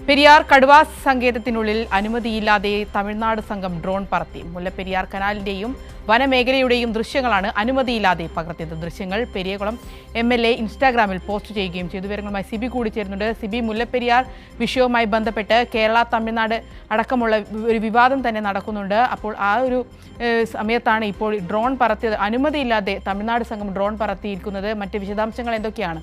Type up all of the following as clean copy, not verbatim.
പെരിയാർ കടുവാ സങ്കേതത്തിനുള്ളിൽ അനുമതിയില്ലാതെ തമിഴ്നാട് സംഘം ഡ്രോൺ പറത്തി. മുല്ലപ്പെരിയാർ കനാലിന്റെയും വനമേഖലയുടെയും ദൃശ്യങ്ങളാണ് അനുമതിയില്ലാതെ പകർത്തിയത്. ദൃശ്യങ്ങൾ പെരിയകുളം MLA ഇൻസ്റ്റാഗ്രാമിൽ പോസ്റ്റ് ചെയ്യുകയും ചെയ്തു. വിവരങ്ങളുമായി സിബി കൂടി ചേരുന്നുണ്ട്. സിബി, മുല്ലപ്പെരിയാർ വിഷയവുമായി ബന്ധപ്പെട്ട് കേരള തമിഴ്നാട് അടക്കമുള്ള ഒരു വിവാദം തന്നെ നടക്കുന്നുണ്ട്. അപ്പോൾ ആ ഒരു സമയത്താണ് ഇപ്പോൾ ഡ്രോൺ പറത്തിയത്. അനുമതിയില്ലാതെ തമിഴ്നാട് സംഘം ഡ്രോൺ പറത്തിയിരിക്കുന്നത്. മറ്റ് വിശദാംശങ്ങൾ എന്തൊക്കെയാണ്?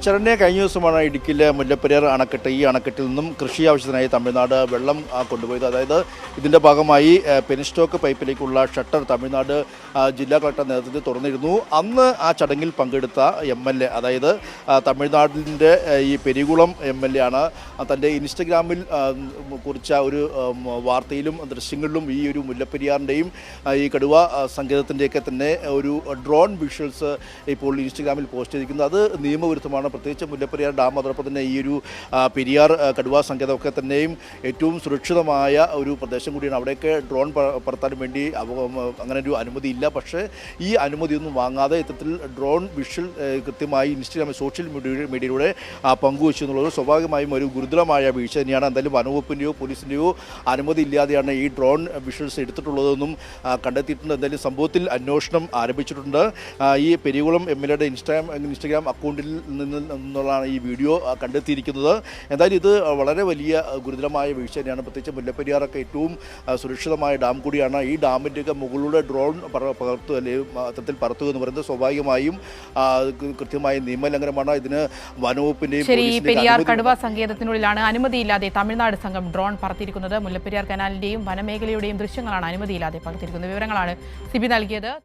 ചരണ്യ കഴിഞ്ഞ ദിവസമാണ് ഇടുക്കിയിലെ മുല്ലപ്പെരിയാർ അണക്കെട്ട്, ഈ അണക്കെട്ടിൽ നിന്നും കൃഷി ആവശ്യത്തിനായി തമിഴ്നാട് വെള്ളം കൊണ്ടുപോയത്. അതായത് ഇതിൻ്റെ ഭാഗമായി പെനിസ്റ്റോക്ക് പൈപ്പിലേക്കുള്ള ഷട്ടർ തമിഴ്നാട് ജില്ലാ കളക്ടർ നേതൃത്വത്തിൽ തുറന്നിരുന്നു. അന്ന് ആ ചടങ്ങിൽ പങ്കെടുത്ത MLA, അതായത് തമിഴ്നാടിൻ്റെ ഈ പെരികുളം MLA ആണ് തൻ്റെ ഇൻസ്റ്റഗ്രാമിൽ കുറിച്ച ഒരു വാർത്തയിലും ദൃശ്യങ്ങളിലും ഈ ഒരു മുല്ലപ്പെരിയാറിൻ്റെയും ഈ കടുവ സങ്കേതത്തിൻ്റെയൊക്കെ തന്നെ ഒരു ഡ്രോൺ വിഷ്വൽസ് ഇപ്പോൾ ഇൻസ്റ്റഗ്രാമിൽ പോസ്റ്റ് ചെയ്തിരിക്കുന്നത്. അത് നിയമവിരുദ്ധമാണ്. പ്രത്യേകിച്ച് മുല്ലപ്പെരിയാർ ഡാം, അതോടൊപ്പം തന്നെ ഈ ഒരു പെരിയാർ കടുവ സങ്കേതമൊക്കെ തന്നെയും ഏറ്റവും സുരക്ഷിതമായ ഒരു പ്രദേശം കൂടിയാണ്. അവിടെയൊക്കെ ഡ്രോൺ പറത്താൻ വേണ്ടി അങ്ങനെ ഒരു അനുമതി ഇല്ല. പക്ഷേ ഈ അനുമതിയൊന്നും വാങ്ങാതെ ഇത്തരത്തിൽ ഡ്രോൺ വിഷ്വൽ കൃത്യമായി ഇൻസ്റ്റഗ്രാമിൽ സോഷ്യൽ മീഡിയയിലൂടെ പങ്കുവച്ചു എന്നുള്ളത് സ്വാഭാവികമായും ഒരു ഗുരുതരമായ വീഴ്ച തന്നെയാണ്. എന്തായാലും വനവകുപ്പിൻ്റെയോ പോലീസിൻ്റെയോ അനുമതി ഇല്ലാതെയാണ് ഈ ഡ്രോൺ വിഷ്വൽസ് എടുത്തിട്ടുള്ളതെന്നും കണ്ടെത്തിയിട്ടുണ്ട്. എന്തായാലും സംഭവത്തിൽ അന്വേഷണം ആരംഭിച്ചിട്ടുണ്ട്. ഈ പെരികുളം MLAയുടെ ഇൻസ്റ്റഗ്രാം അക്കൗണ്ടിൽ നിന്നുള്ളതാണ് ഈ വീഡിയോ കണ്ടെത്തിയിരിക്കുന്നത്. എന്തായാലും ഇത് വളരെ വലിയ ഗുരുതരമായ വീഴ്ച തന്നെയാണ്. പ്രത്യേകിച്ച് മുല്ലപ്പെരിയാറൊക്കെ ഏറ്റവും സുരക്ഷിതമായ ഡാം കൂടിയാണ്. ഈ ഡാമിൻ്റെയൊക്കെ മുകളിലൂടെ ഡ്രോൺ പകർത്തു അല്ലെങ്കിൽ അത്തരത്തിൽ പറത്തുക എന്ന് പറയുന്നത് സ്വാഭാവികമായും കൃത്യമായ നിയമലംഘനമാണ്. ഇതിന് വനവകുപ്പിൻ്റെയും പെരിയാർ കടുവ സങ്കേതത്തിനുള്ളിലാണ് അനുമതിയില്ലാതെ തമിഴ്നാട് സംഘം ഡ്രോൺ പറത്തിയിരിക്കുന്നത്. മുല്ലപ്പെരിയാർ കനാലിന്റെയും വനമേഖലയുടെയും ദൃശ്യങ്ങളാണ് അനുമതിയില്ലാതെ പകർത്തിയിരിക്കുന്നത്. വിവരങ്ങളാണ് സിബി നൽകിയത്.